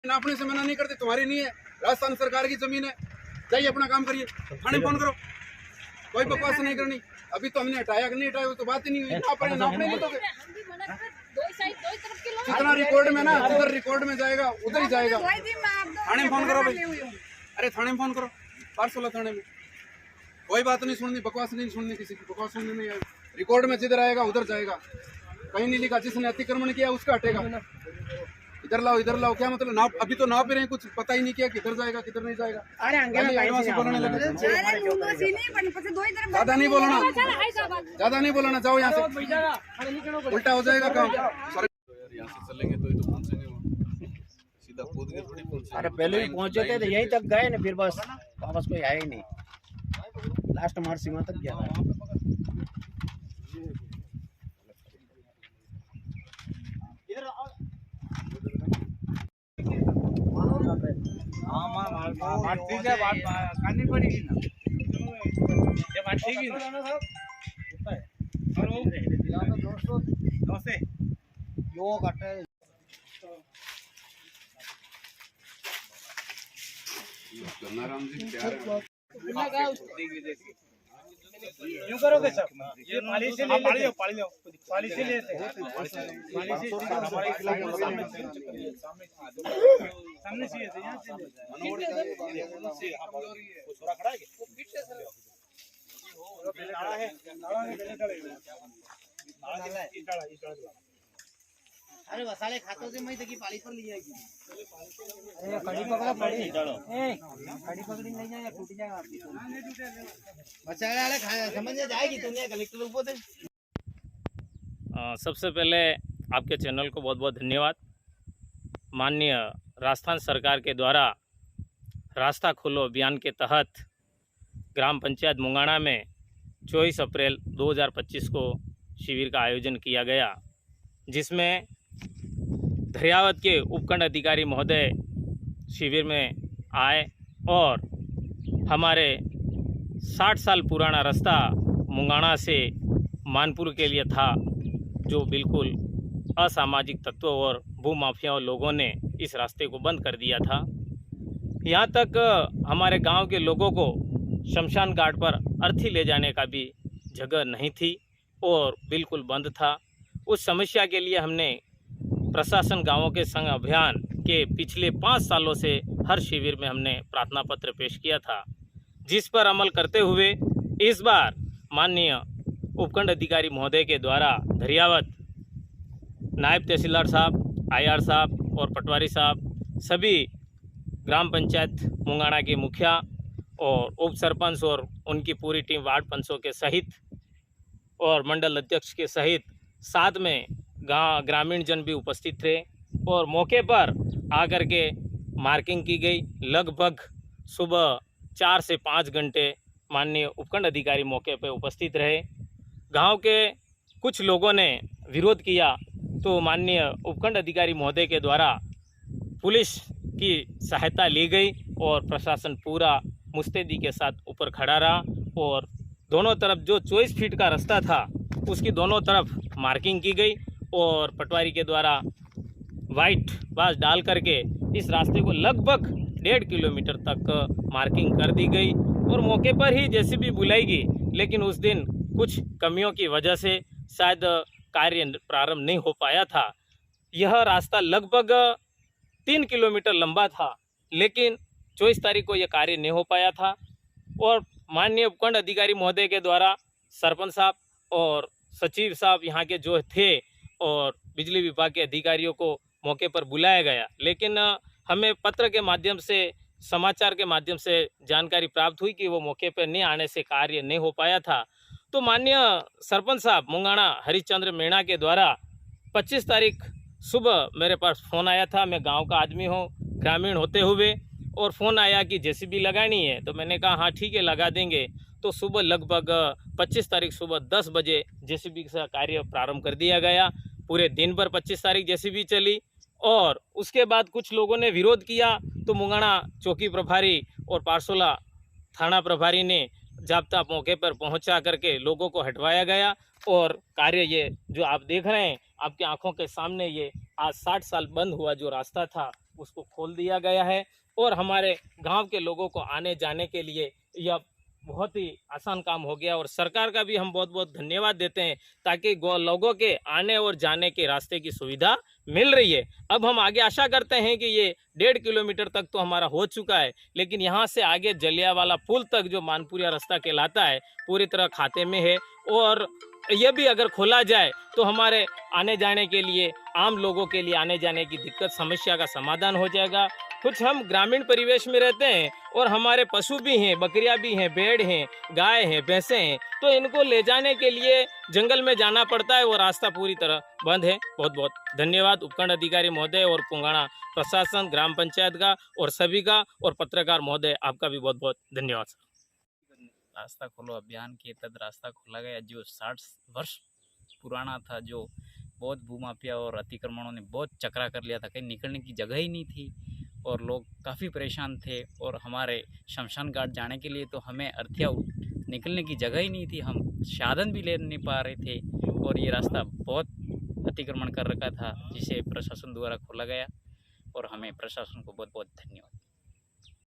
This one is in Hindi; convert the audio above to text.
नापने से मना नहीं करते, तुम्हारी नहीं है, राजस्थान सरकार की जमीन है, जाइए अपना काम करिए, थाने फोन करो, कोई बकवास नहीं करनी। अभी तो हमने हटाया कि नहीं हटाया वो तो बात ही नहीं हुई, नापने नहीं तो जितना रिकॉर्ड में ना उधर रिकॉर्ड में जाएगा उधर ही जाएगा। थाने में फोन करो भाई, अरे थाने में फोन करो, पार्सोला थाने में। कोई बात नहीं सुननी, बकवास नहीं सुननी, किसी की बकवास सुननी नहीं है। रिकॉर्ड में जिधर आएगा उधर जाएगा, कहीं नहीं लिखा जिसने अतिक्रमण किया उसका हटेगा। इधर लाओ, क्या मतलब नाप, अभी तो नाप रहे हैं, कुछ पता ही नहीं किया किधर जाएगा किधर नहीं जाएगा। ज्यादा नहीं बोलना, जाओ यहाँ से, उल्टा हो जाएगा काम। यहाँ से चलेंगे तो पहुंचेंगे, सीधा कूद के थोड़ी पहुंचेंगे। अरे पहले भी पहुंचे थे तो यहीं तक गए ना, फिर बस वापस कोई आया ही नहीं, लास्ट मार्च सीमा तक गया। बात ठीक है, बात करनी पड़ेगी ना, ये बात ठीक है ना। दोस्त यो कटे गंगाराम जी प्यार यूं करोगे सब, ये पाली से ले लेते हैं, सामने से यहाँ से थोड़ा खड़ा है अरे वसाले खातों से मैं तक पाली पर ले जाएगी। अरे खड़ी पकड़ा खड़ी खड़ी पकड़ी नहीं जाए टूट जाएगा बच्चा वाले समझ में जाएगी दुनिया कलेक्टर ऊपर से। सबसे पहले आपके चैनल को बहुत बहुत धन्यवाद। माननीय राजस्थान सरकार के द्वारा रास्ता खोलो अभियान के तहत ग्राम पंचायत मुंगाना में 24 अप्रैल 2025 को शिविर का आयोजन किया गया, जिसमें धैर्यावत के उपखंड अधिकारी महोदय शिविर में आए और हमारे 60 साल पुराना रास्ता मुंगाना से मानपुर के लिए था, जो बिल्कुल असामाजिक तत्वों और भूमाफियाओं लोगों ने इस रास्ते को बंद कर दिया था। यहाँ तक हमारे गांव के लोगों को शमशान घाट पर अर्थी ले जाने का भी जगह नहीं थी और बिल्कुल बंद था। उस समस्या के लिए हमने प्रशासन गांवों के संग अभियान के पिछले 5 सालों से हर शिविर में हमने प्रार्थना पत्र पेश किया था, जिस पर अमल करते हुए इस बार माननीय उपखंड अधिकारी महोदय के द्वारा धैर्यावत नायब तहसीलदार साहब, आईआर साहब और पटवारी साहब, सभी ग्राम पंचायत मुंगाना के मुखिया और उप सरपंच और उनकी पूरी टीम वार्ड पंचों के सहित और मंडल अध्यक्ष के सहित साथ में ग्रामीण जन भी उपस्थित थे और मौके पर आकर के मार्किंग की गई। लगभग सुबह 4 से 5 घंटे माननीय उपखंड अधिकारी मौके पर उपस्थित रहे। गांव के कुछ लोगों ने विरोध किया तो माननीय उपखंड अधिकारी महोदय के द्वारा पुलिस की सहायता ली गई और प्रशासन पूरा मुस्तैदी के साथ ऊपर खड़ा रहा और दोनों तरफ जो 24 फीट का रास्ता था उसकी दोनों तरफ मार्किंग की गई और पटवारी के द्वारा वाइट बास डाल करके इस रास्ते को लगभग 1.5 किलोमीटर तक मार्किंग कर दी गई और मौके पर ही जेसीबी बुलाई गई, लेकिन उस दिन कुछ कमियों की वजह से शायद कार्य प्रारंभ नहीं हो पाया था। यह रास्ता लगभग 3 किलोमीटर लंबा था, लेकिन 24 तारीख को यह कार्य नहीं हो पाया था और माननीय उपखंड अधिकारी महोदय के द्वारा सरपंच साहब और सचिव साहब यहाँ के जो थे और बिजली विभाग के अधिकारियों को मौके पर बुलाया गया, लेकिन हमें पत्र के माध्यम से, समाचार के माध्यम से जानकारी प्राप्त हुई कि वो मौके पर नहीं आने से कार्य नहीं हो पाया था। तो माननीय सरपंच साहब मुंगाना हरिश्चंद्र मीणा के द्वारा 25 तारीख सुबह मेरे पास फ़ोन आया था। मैं गांव का आदमी हूं, ग्रामीण होते हुए, और फ़ोन आया कि जेसीबी लगानी है, तो मैंने कहा हाँ ठीक है लगा देंगे। तो सुबह लगभग 25 तारीख सुबह 10 बजे जेसीबी का कार्य प्रारंभ कर दिया गया। पूरे दिन भर 25 तारीख जेसीबी चली और उसके बाद कुछ लोगों ने विरोध किया तो मुंगाना चौकी प्रभारी और पारसोला थाना प्रभारी ने जाब्ता मौके पर पहुंचा करके लोगों को हटवाया गया और कार्य ये जो आप देख रहे हैं आपकी आंखों के सामने, ये आज 60 साल बंद हुआ जो रास्ता था उसको खोल दिया गया है और हमारे गांव के लोगों को आने जाने के लिए यह बहुत ही आसान काम हो गया और सरकार का भी हम बहुत बहुत धन्यवाद देते हैं ताकि लोगों के आने और जाने के रास्ते की सुविधा मिल रही है। अब हम आगे आशा करते हैं कि ये 1.5 किलोमीटर तक तो हमारा हो चुका है, लेकिन यहाँ से आगे जलियावाला पुल तक जो मानपुरिया रास्ता कहलाता है पूरी तरह खाते में है और ये भी अगर खोला जाए तो हमारे आने जाने के लिए, आम लोगों के लिए आने जाने की दिक्कत समस्या का समाधान हो जाएगा। कुछ हम ग्रामीण परिवेश में रहते हैं और हमारे पशु भी हैं, बकरियां भी हैं, भेड़ हैं, गाय हैं, भैंसे हैं, तो इनको ले जाने के लिए जंगल में जाना पड़ता है। वो रास्ता पूरी तरह बंद है। बहुत बहुत धन्यवाद उपखंड अधिकारी महोदय और पुंगाणा प्रशासन, ग्राम पंचायत का और सभी का, और पत्रकार महोदय आपका भी बहुत बहुत धन्यवाद सर। रास्ता खोलो अभियान के तहत रास्ता खोला गया जो 60 वर्ष पुराना था, जो बहुत भूमाफिया और अतिक्रमणों ने बहुत चकरा कर लिया था, कहीं निकलने की जगह ही नहीं थी और लोग काफ़ी परेशान थे। और हमारे शमशान घाट जाने के लिए तो हमें अर्थिया निकलने की जगह ही नहीं थी, हम साधन भी ले नहीं पा रहे थे और ये रास्ता बहुत अतिक्रमण कर रखा था, जिसे प्रशासन द्वारा खोला गया और हमें प्रशासन को बहुत बहुत धन्यवाद।